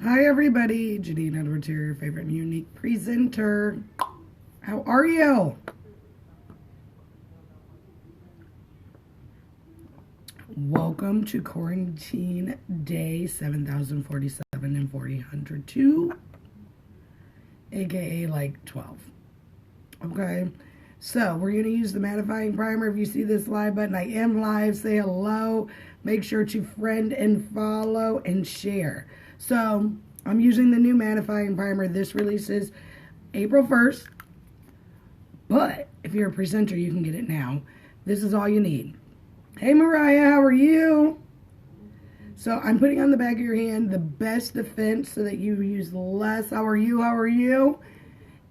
Hi everybody, Janine Edwards here, your favorite and unique presenter. How are you? Welcome to quarantine day 7047 and 4002, aka like 12. Okay, so we're going to use the mattifying primer. If you see this live button, I am live. Say hello. Make sure to friend and follow and share. So I'm using the new mattifying primer. This releases April 1st. But if you're a presenter, you can get it now. This is all you need. Hey Mariah, how are you? So I'm putting on the back of your hand the best defense so that you use less. How are you? How are you?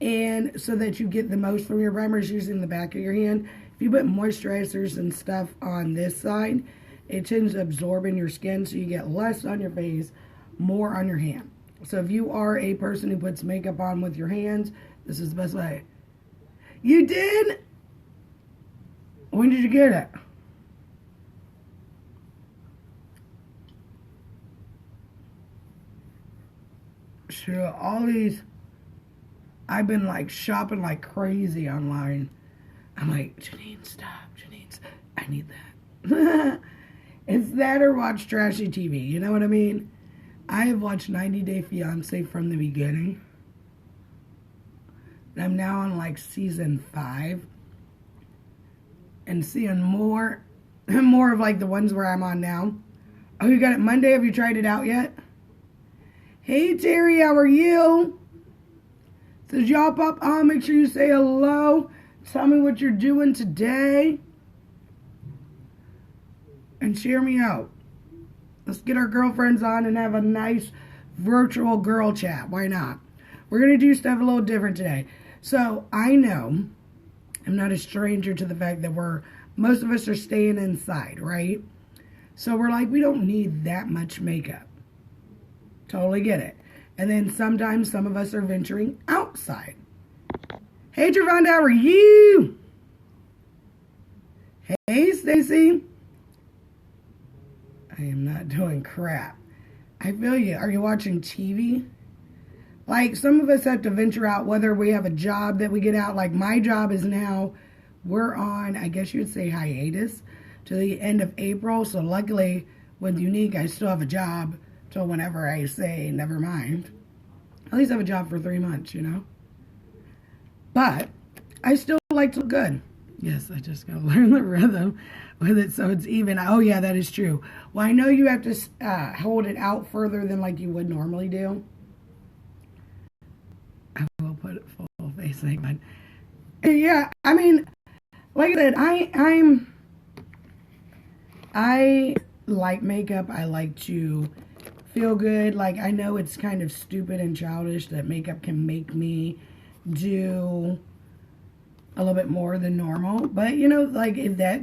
And so that you get the most from your primers using the back of your hand. If you put moisturizers and stuff on this side, it tends to absorb in your skin, so you get less on your face, more on your hand. So if you are a person who puts makeup on with your hands, this is the best way. You did? When did you get it? Sure, all these, I've been like shopping like crazy online. I'm like, Janine, stop. Janine, stop. I need that. It's that or watch trashy TV. You know what I mean? I have watched 90 Day Fiance from the beginning. I'm now on like season 5. And seeing more of like the ones where I'm on now. Oh, you got it Monday? Have you tried it out yet? Hey Terry, how are you? Says y'all pop on, make sure you say hello. Tell me what you're doing today. And share me out. Let's get our girlfriends on and have a nice virtual girl chat. Why not? We're going to do stuff a little different today. So I know I'm not a stranger to the fact that most of us are staying inside, right? So we're like, we don't need that much makeup. Totally get it. And then sometimes some of us are venturing outside. Hey, Trevonda, how are you? Hey, Stacy. I am not doing crap. I feel you. Are you watching TV? Like, some of us have to venture out, whether we have a job that we get out. Like, my job is now, we're on, I guess you would say, hiatus to the end of April. So luckily, with Unique, I still have a job till whenever I say, never mind. At least I have a job for 3 months, you know? But I still like to look good. Yes, I just got to learn the rhythm with it so it's even. Oh, yeah, that is true. Well, I know you have to hold it out further than like you would normally do. I will put it full face like that. Yeah, I mean, like I said, I like makeup. I like to feel good. Like, I know it's kind of stupid and childish that makeup can make me do a little bit more than normal. But, you know, like, if that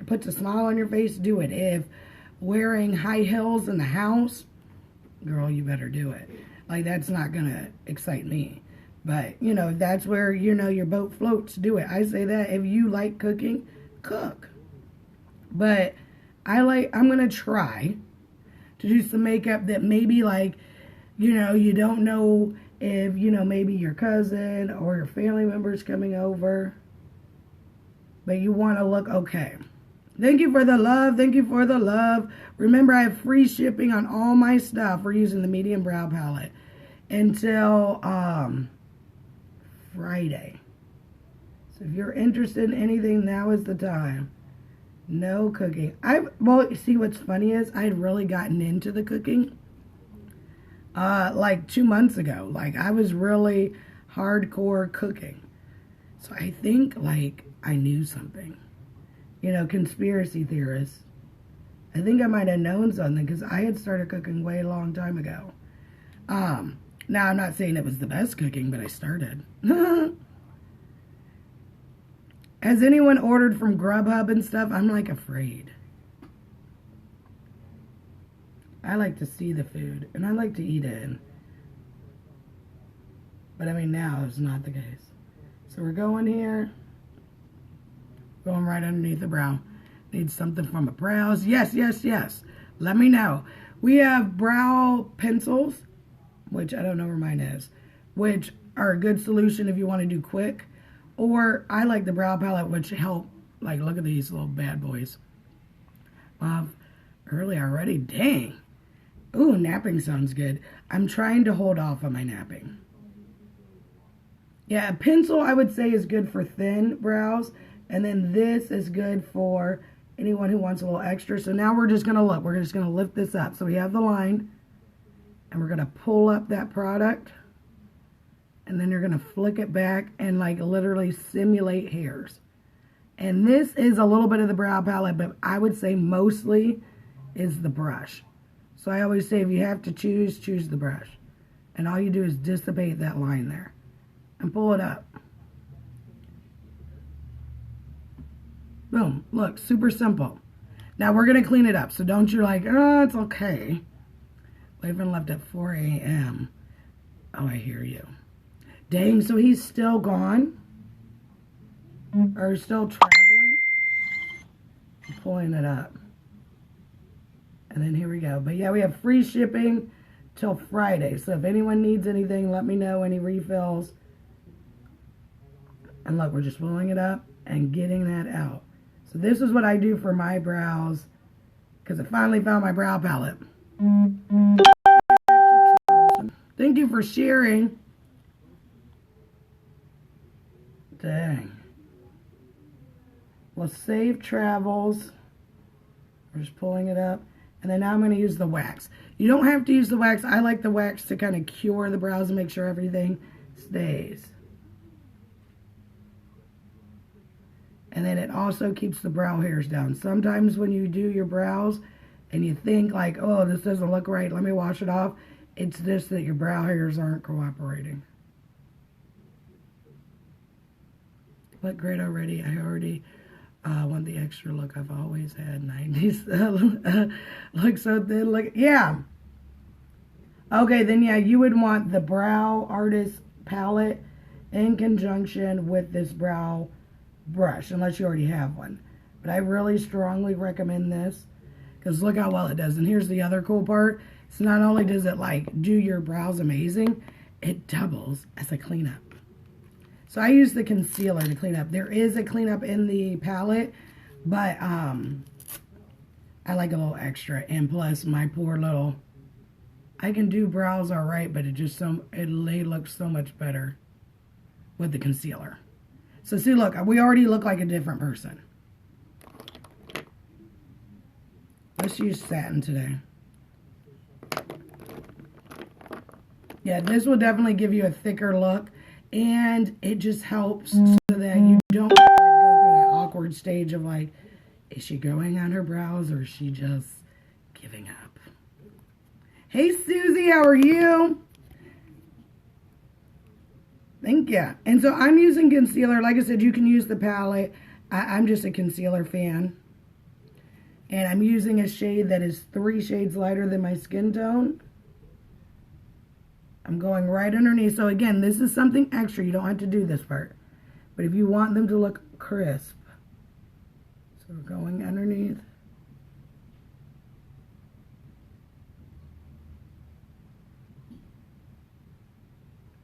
puts a smile on your face, do it. If wearing high heels in the house, girl, you better do it. Like, that's not going to excite me. But, you know, if that's where, you know, your boat floats, do it. I say that. If you like cooking, cook. But I'm going to try to do some makeup that maybe, like, you know, you don't know if, you know, maybe your cousin or your family member's coming over, but you want to look okay. Thank you for the love. Thank you for the love. Remember, I have free shipping on all my stuff. We're using the medium brow palette until Friday. So if you're interested in anything, now is the time. No cooking. Well, see, what's funny is I had really gotten into the cooking like 2 months ago. Like, I was really hardcore cooking. So I think, like, I knew something. You know, conspiracy theorists. I think I might have known something because I had started cooking way a long time ago. Now, I'm not saying it was the best cooking, but I started. Has anyone ordered from Grubhub and stuff? I'm, like, afraid. I like to see the food, and I like to eat it. But, I mean, now it's not the case. So we're going here. Going right underneath the brow. Need something from a brows. Yes, yes, yes. Let me know. We have brow pencils. which I don't know where mine is, which are a good solution if you want to do quick. Or I like the brow palette, which help, like, look at these little bad boys. Early already, dang. Ooh, napping sounds good. I'm trying to hold off on my napping. Yeah, a pencil I would say is good for thin brows. And then this is good for anyone who wants a little extra. So now we're just going to look. We're just going to lift this up. So we have the line. And we're going to pull up that product. And then you're going to flick it back and like literally simulate hairs. And this is a little bit of the brow palette, but I would say mostly is the brush. So I always say if you have to choose the brush. And all you do is dissipate that line there. And pull it up. Boom. Look, super simple. Now we're going to clean it up. So don't you like, oh, it's okay. We even left at 4 a.m. Oh, I hear you. Dang, so he's still gone? Or still traveling? I'm pulling it up. And then here we go. But yeah, we have free shipping till Friday. So if anyone needs anything, let me know. Any refills. And look, we're just pulling it up and getting that out. So this is what I do for my brows. Because I finally found my brow palette. Thank you for sharing. Dang. Well, safe travels. We're just pulling it up. And then now I'm going to use the wax. You don't have to use the wax. I like the wax to kind of cure the brows and make sure everything stays. And then it also keeps the brow hairs down. Sometimes when you do your brows and you think like, oh, this doesn't look right, let me wash it off. It's this that your brow hairs aren't cooperating. Look great already. I already want the extra look I've always had. 90s. Look so thin. Look, yeah. Okay, then yeah, you would want the Brow Artist palette in conjunction with this brow brush, unless you already have one. But I really strongly recommend this because look how well it does. And here's the other cool part. So not only does it like do your brows amazing, it doubles as a cleanup. So I use the concealer to clean up. There is a cleanup in the palette, but I like a little extra. And plus my poor little, I can do brows all right, but they look so much better with the concealer. So see, look, we already look like a different person. Let's use satin today. Yeah, this will definitely give you a thicker look. And it just helps so that you don't have to go through that awkward stage of like, is she going on her brows or is she just giving up? Hey, Susie, how are you? Thank you. And so I'm using concealer. Like I said, you can use the palette. I'm just a concealer fan. And I'm using a shade that is 3 shades lighter than my skin tone. I'm going right underneath. So again, this is something extra. You don't have to do this part. But if you want them to look crisp. So we're going underneath.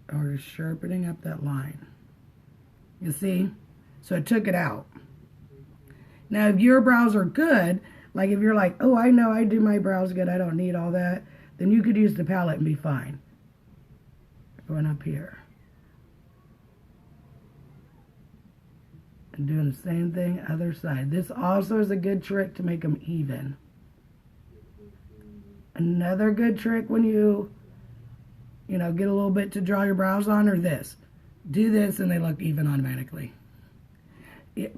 And we're just sharpening up that line. You see? So I took it out. Now if your brows are good, like if you're like, oh, I know I do my brows good, I don't need all that, then you could use the palette and be fine. Going up here. And doing the same thing other side. This also is a good trick to make them even. Another good trick when you get a little bit to draw your brows on, or this. Do this and they look even automatically.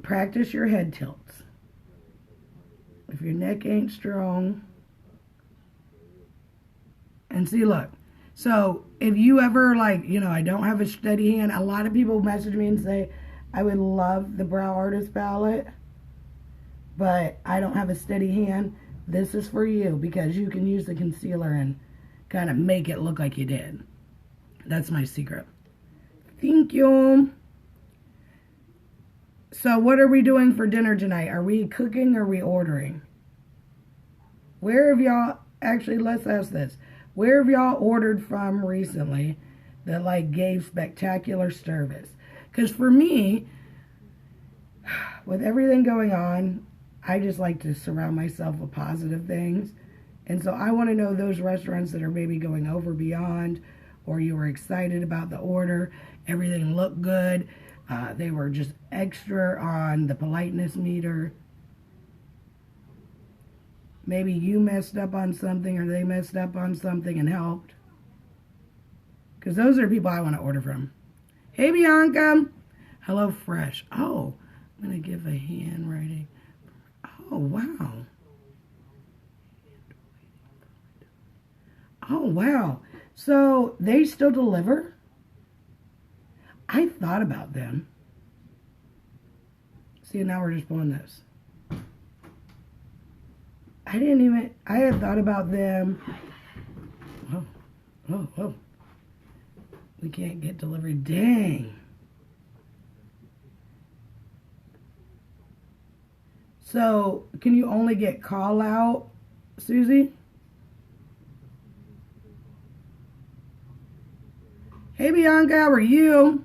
Practice your head tilts. If your neck ain't strong. And see, look. So if you ever I don't have a steady hand. A lot of people message me and say, I would love the Brow Artist palette, but I don't have a steady hand. This is for you because you can use the concealer and kind of make it look like you did. That's my secret. Thank you. So what are we doing for dinner tonight? Are we cooking or are we ordering? Where have y'all, actually let's ask this. Where have y'all ordered from recently that like gave spectacular service? Because for me, with everything going on, I just like to surround myself with positive things. And so I want to know those restaurants that are maybe going over beyond, or you were excited about the order, everything looked good, they were just extra on the politeness meter. Maybe you messed up on something or they messed up on something and helped. Because those are people I want to order from. Hey, Bianca. Hello Fresh. Oh, I'm going to give a handwriting. Oh, wow. Oh, wow. So they still deliver? I thought about them. See, now we're just pulling this. I had thought about them. Oh. We can't get delivery. Dang. So, can you only get call out, Susie? Hey, Bianca, how are you?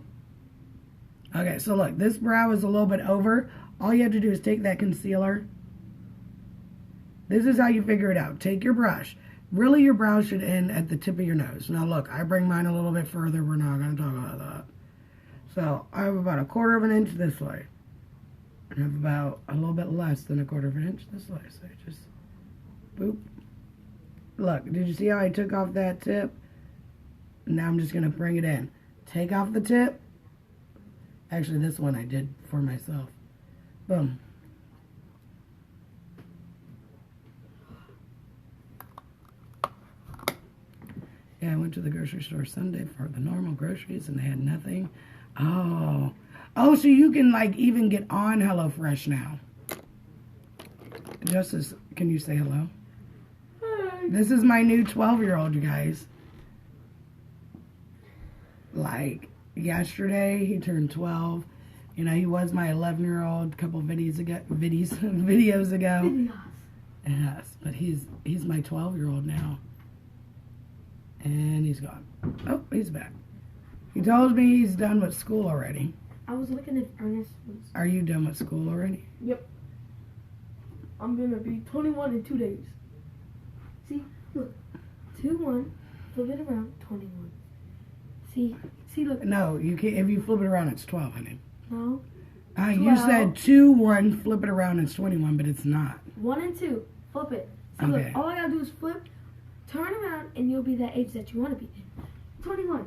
Okay, so look, this brow is a little bit over. All you have to do is take that concealer. This is how you figure it out. Take your brush. Really, your brow should end at the tip of your nose. Now, look, I bring mine a little bit further. We're not going to talk about that. So, I have about 1/4 of an inch this way. I have about a little bit less than 1/4 of an inch this way. So, just boop. Look, did you see how I took off that tip? Now I'm just going to bring it in. Take off the tip. Actually, this one I did for myself. Boom. Yeah, I went to the grocery store Sunday for the normal groceries and they had nothing. Oh, so you can like even get on HelloFresh now. Justice, can you say hello? Hi. This is my new 12-year-old, you guys. Like yesterday, he turned 12. You know, he was my 11-year-old a couple videos ago. Yes, but he's my 12-year-old now. And he's gone. Oh, he's back. He told me he's done with school already. I was looking at Ernest. Are you done with school already? Yep. I'm gonna be 21 in 2 days. See, look, 2-1, flip it around, 21. See, look. No, you can't. If you flip it around, it's 12, honey. No. You said 2-1, flip it around, it's 21, but it's not. 1 and 2, flip it. See, Okay. look, all I gotta do is flip, turn around, and you'll be that age that you want to be. 21,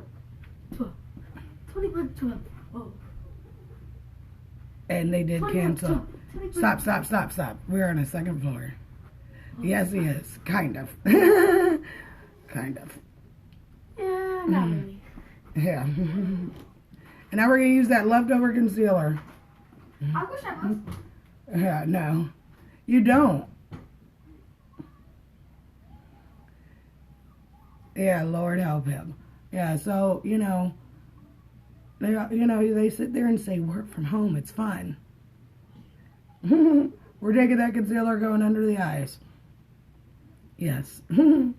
12, 21, 12. Whoa. And they did 21, cancel. 12, Stop. We're on a second floor. Oh, Yes, he is. Kind of. Kind of. Yeah, not really. Yeah. And now we're going to use that leftover concealer. I wish I was. Yeah, no. You don't. Yeah, Lord help him. Yeah, so, they sit there and say, work from home, it's fun. We're taking that concealer going under the eyes. Yes. And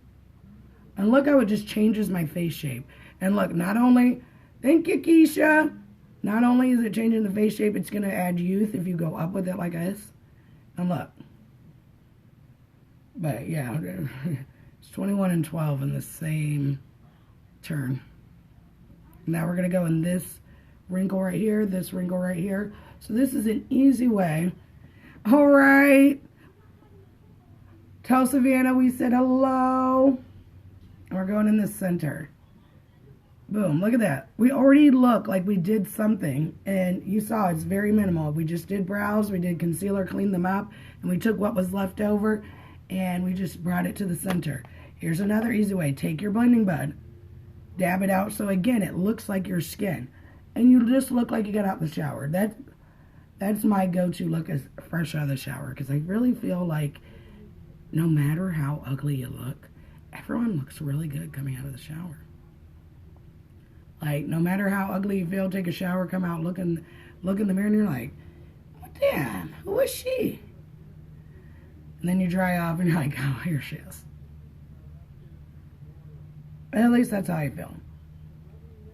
look how it just changes my face shape. And look, not only, thank you, Keisha. Not only is it changing the face shape, it's going to add youth if you go up with it like this. And look. But yeah, it's 21 and 12 in the same turn. Now we're going to go in this wrinkle right here, this wrinkle right here. So this is an easy way. All right. Tell Savannah we said hello. We're going in the center. Boom, look at that. We already look like we did something, and you saw it's very minimal. We just did brows, we did concealer, cleaned them up, and we took what was left over, and we just brought it to the center. Here's another easy way. Take your blending bud, dab it out, so again, it looks like your skin, and you just look like you got out the shower. That's my go-to look, is fresh out of the shower, because I really feel like no matter how ugly you look, everyone looks really good coming out of the shower. Like, no matter how ugly you feel, take a shower, come out, look in the mirror, and you're like, oh, damn, who is she? And then you dry off, and you're like, oh, here she is. At least that's how I feel.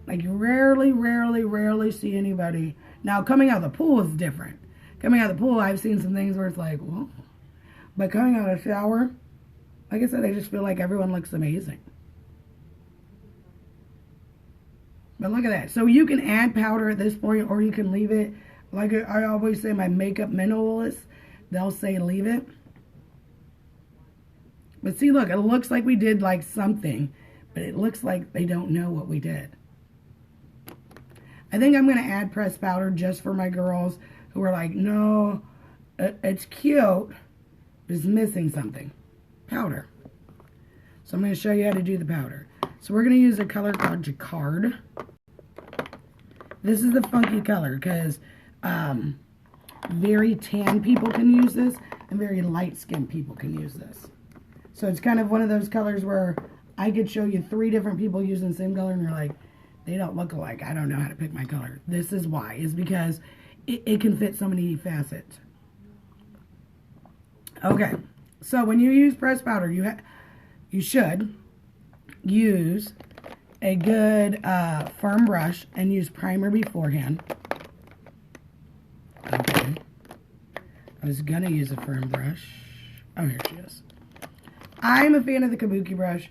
Like, you rarely see anybody. Now, coming out of the pool is different. Coming out of the pool, I've seen some things where it's like, whoa. But coming out of the shower, like I said, I just feel like everyone looks amazing. But look at that. So you can add powder at this point, or you can leave it. Like I always say, my makeup minimalists, they'll say leave it. But see, look, it looks like we did like something, but it looks like they don't know what we did. I think I'm going to add pressed powder just for my girls who are like, no, it's cute, but it's missing something. Powder. So I'm going to show you how to do the powder. So we're going to use a color called Jacquard. This is the funky color because very tan people can use this and very light-skinned people can use this. So it's kind of one of those colors where I could show you 3 different people using the same color and you're like, they don't look alike. I don't know how to pick my color. This is why. Is because it can fit so many facets. Okay. So when you use pressed powder, you should use a good firm brush and use primer beforehand. Okay. I was going to use a firm brush. Oh, here she is. I'm a fan of the Kabuki brush.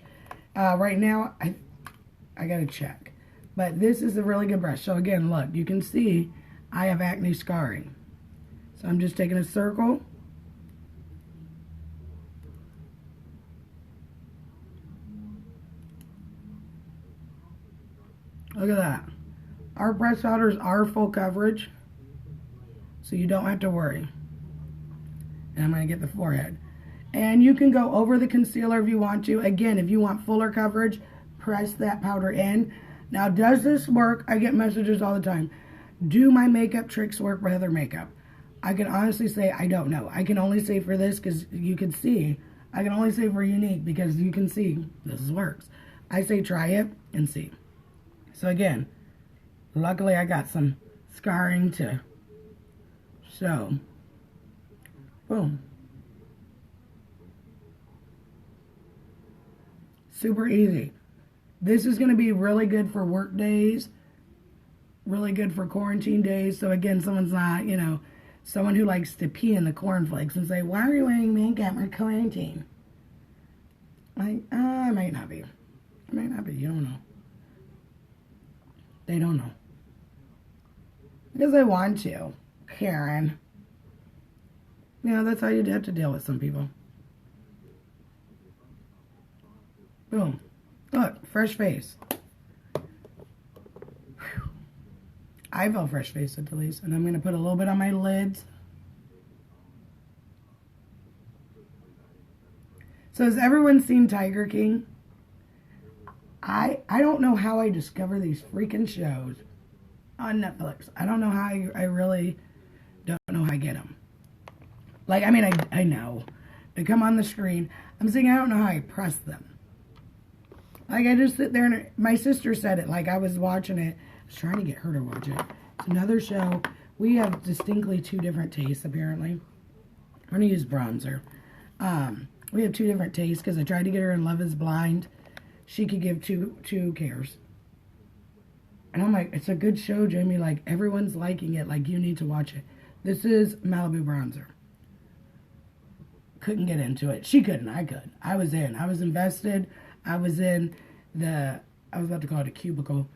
Right now, I got to check. But this is a really good brush. So again, look, you can see I have acne scarring. So I'm just taking a circle. Look at that. Our pressed powders are full coverage. So you don't have to worry. And I'm going to get the forehead. And you can go over the concealer if you want to. Again, if you want fuller coverage, press that powder in. Now, does this work? I get messages all the time. Do my makeup tricks work with other makeup? I can honestly say I don't know. I can only say for this because you can see. I can only say for Younique because you can see this works. I say try it and see. So again, luckily I got some scarring to show. Boom. Super easy. This is going to be really good for work days. Really good for quarantine days. So again, someone's not, someone who likes to pee in the cornflakes and say, why are you wearing makeup in quarantine? Like, I might not be. I might not be. You don't know. They don't know. Because they want to. Karen. That's how you have to deal with some people. Boom. Look, fresh face. Whew. I felt fresh face at least. And I'm going to put a little bit on my lids. So has everyone seen Tiger King? I don't know how I discover these freaking shows on Netflix. I don't know how I really don't know how I get them. Like, I mean, I know. They come on the screen. I'm saying I don't know how I press them. Like, I just sit there and my sister said it. Like, I was watching it. I was trying to get her to watch it. It's another show. We have distinctly 2 different tastes, apparently. I'm going to use bronzer. We have 2 different tastes because I tried to get her in Love is Blind. She could give two cares. And I'm like, it's a good show, Jamie. Like, everyone's liking it. Like, you need to watch it. This is Malibu Bronzer. Couldn't get into it. She couldn't. I could. I was in. I was invested. I was in I was about to call it a cubicle.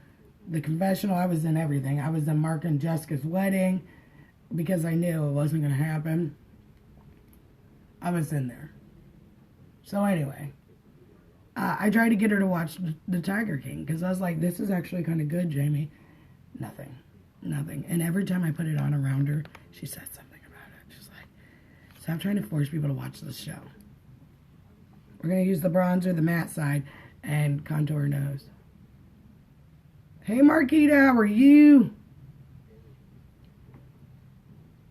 The confessional, I was in everything. I was in Mark and Jessica's wedding because I knew it wasn't going to happen. I was in there. So anyway, I tried to get her to watch the Tiger King because I was like, this is actually kind of good, Jamie. Nothing. And every time I put it on around her, she said something about it. She's like, stop trying to force people to watch this show. We're going to use the bronzer, the matte side, and contour her nose. Hey, Marquita, how are you?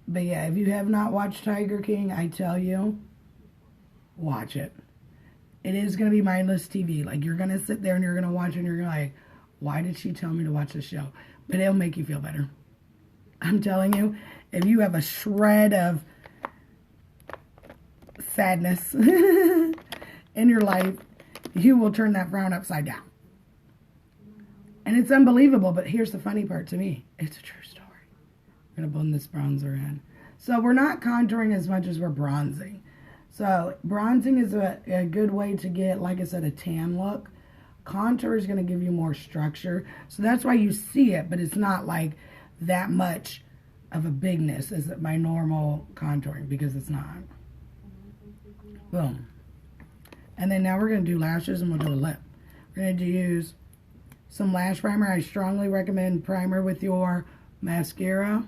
But yeah, if you have not watched Tiger King, I tell you, watch it. It is going to be mindless TV. Like, you're going to sit there and you're going to watch it and you're going to like, why did she tell me to watch this show? But it'll make you feel better. I'm telling you, if you have a shred of sadness in your life, you will turn that frown upside down. And it's unbelievable, but here's the funny part to me. It's a true story. I'm going to blend this bronzer in. So we're not contouring as much as we're bronzing. So bronzing is a good way to get, like I said, a tan look. Contour is going to give you more structure. So that's why you see it, but it's not like that much of a bigness as my normal contouring, because it's not. Boom. And then now we're going to do lashes and we'll do a lip. We're going to use some lash primer. I strongly recommend primer with your mascara.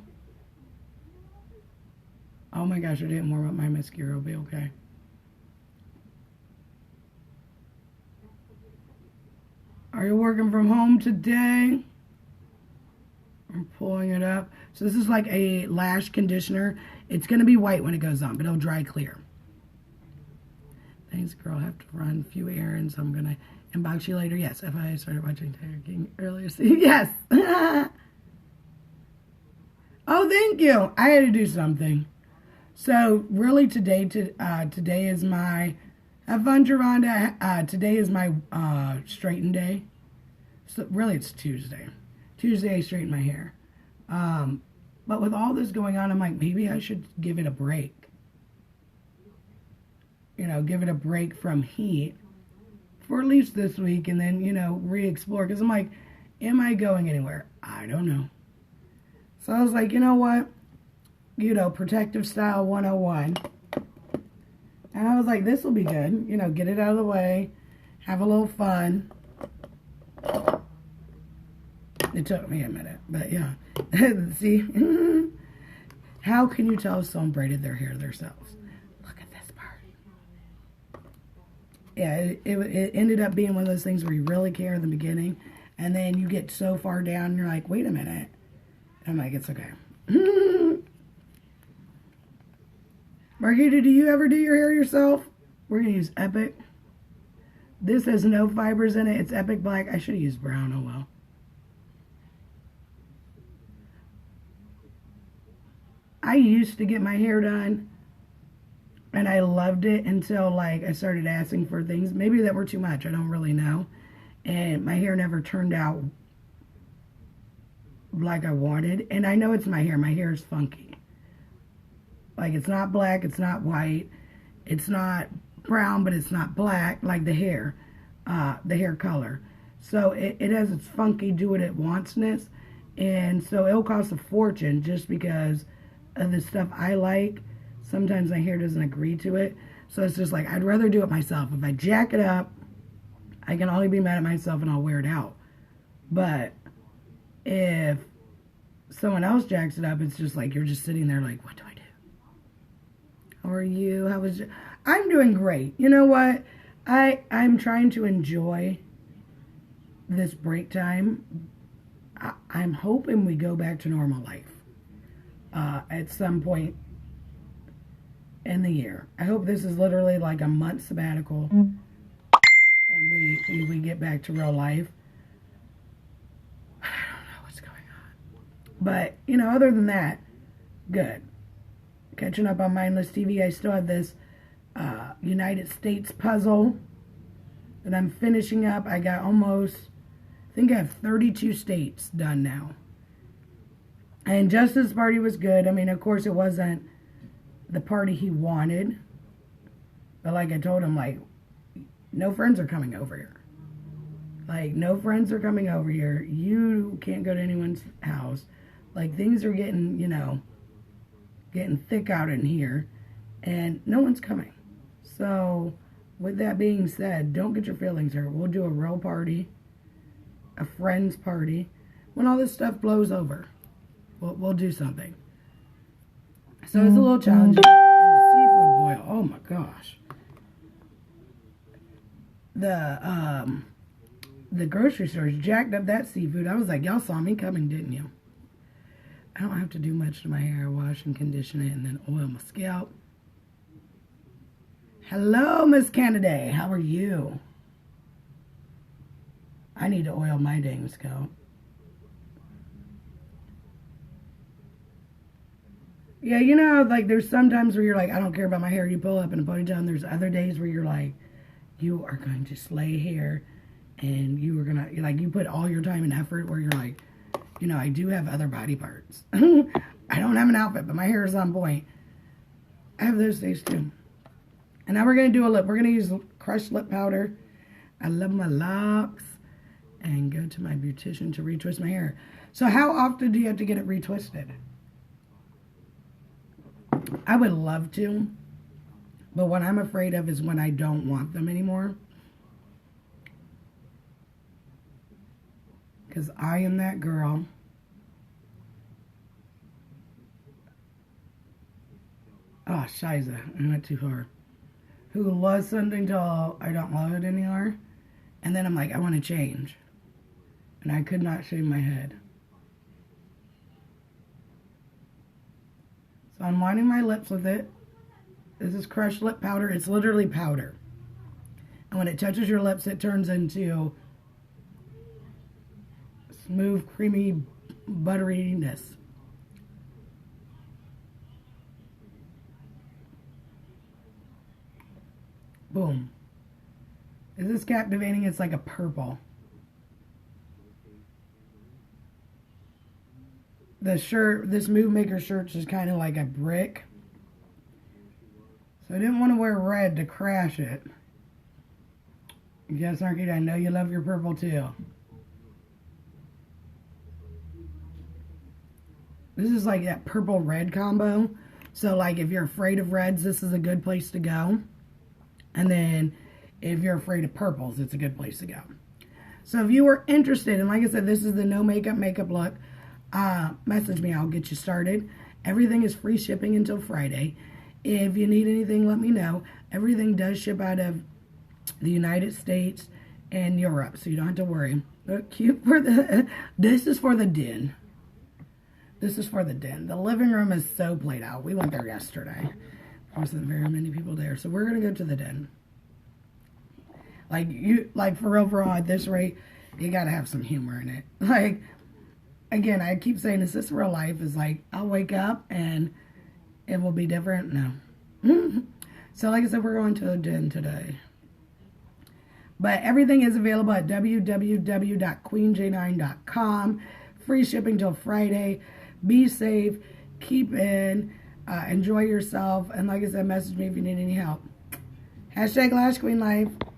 Oh my gosh, I didn't warm up my mascara. It'll be okay. Are you working from home today? I'm pulling it up. So this is like a lash conditioner. It's going to be white when it goes on, but it'll dry clear. Thanks, girl. I have to run a few errands. I'm going to inbox you later. Yes, if I started watching Tiger King earlier. Yes. Oh, thank you. I had to do something. So really today is my, have fun, Geronda. Today is my straighten day. So really it's Tuesday. Tuesday I straighten my hair. But with all this going on, I'm like, maybe I should give it a break. You know, give it a break from heat for at least this week, and then, you know, re-explore. Because I'm like, am I going anywhere? I don't know. So I was like, you know what? You know, protective style 101. And I was like, this will be good. You know, get it out of the way. Have a little fun. It took me a minute, but yeah. See? How can you tell if someone braided their hair themselves? Look at this part. Yeah, it ended up being one of those things where you really care in the beginning, and then you get so far down, and you're like, wait a minute. I'm like, it's okay. Margarita, do you ever do your hair yourself? We're going to use Epic. This has no fibers in it. It's Epic Black. I should have used brown. Oh, well. I used to get my hair done, and I loved it until, like, I started asking for things. Maybe that were too much. I don't really know. And my hair never turned out like I wanted. And I know it's my hair. My hair is funky. Like, it's not black, it's not white, it's not brown, but it's not black, like the hair color. So it has its funky do what it wantsness, and so it'll cost a fortune just because of the stuff I like. Sometimes my hair doesn't agree to it, so it's just like, I'd rather do it myself. If I jack it up, I can only be mad at myself and I'll wear it out. But if someone else jacks it up, it's just like, you're just sitting there like, what do I do? How are you? How was your... I'm doing great. You know what? I'm trying to enjoy this break time. I'm hoping we go back to normal life at some point in the year. I hope this is literally like a month sabbatical and we get back to real life. I don't know what's going on. But, you know, other than that, good. Catching up on Mindless TV. I still have this United States puzzle that I'm finishing up. I got almost, I think I have 32 states done now. And Justice's party was good. I mean, of course, it wasn't the party he wanted. But like I told him, like, no friends are coming over here. Like, no friends are coming over here. You can't go to anyone's house. Like, things are getting, you know, getting thick out in here, and no one's coming. So with that being said, don't get your feelings hurt. We'll do a real party, a friend's party. When all this stuff blows over, we'll do something. So it's a little challenging. And the seafood boil, oh my gosh. The grocery stores jacked up that seafood. I was like, y'all saw me coming, didn't you? I don't have to do much to my hair. Wash and condition it and then oil my scalp. Hello, Miss Canada. How are you? I need to oil my dang scalp. Yeah, you know, like there's some times where you're like, I don't care about my hair. You pull up in a ponytail, and there's other days where you're like, you are going to slay hair and you were gonna, like, you put all your time and effort where you're like, you know, I do have other body parts. I don't have an outfit, but my hair is on point. I have those days too. And now we're going to do a lip. We're going to use crushed lip powder. I love my locks. And go to my beautician to retwist my hair. So how often do you have to get it retwisted? I would love to. But what I'm afraid of is when I don't want them anymore. Because I am that girl. Oh, shiza. I went too far. Who loves something till I don't love it anymore. And then I'm like, I want to change. And I could not shave my head. So I'm lining my lips with it. This is crushed lip powder. It's literally powder. And when it touches your lips, it turns into smooth, creamy butteriness. Boom. Is this captivating? It's like a purple. The shirt, this Move Maker shirt is kind of like a brick. So I didn't want to wear red to crash it. Yes, Arcade, I know you love your purple too. This is like that purple-red combo. So like if you're afraid of reds, this is a good place to go. And then if you're afraid of purples, it's a good place to go. So if you were interested, and like I said, this is the no makeup look, message me. I'll get you started. Everything is free shipping until Friday. If you need anything, let me know. Everything does ship out of the United States and Europe, so you don't have to worry. Look cute for the, this is for the den. This is for the den. The living room is so played out. We went there yesterday. There wasn't very many people there, so we're gonna go to the den. Like for overall at this rate, you gotta have some humor in it. Like, again, I keep saying, is this real life? Is like, I'll wake up and it will be different. No. So like I said, we're going to the den today. But everything is available at www.queenj9.com. Free shipping till Friday. Be safe. Keep in. Enjoy yourself. And like I said, message me if you need any help. #LashQueenLife.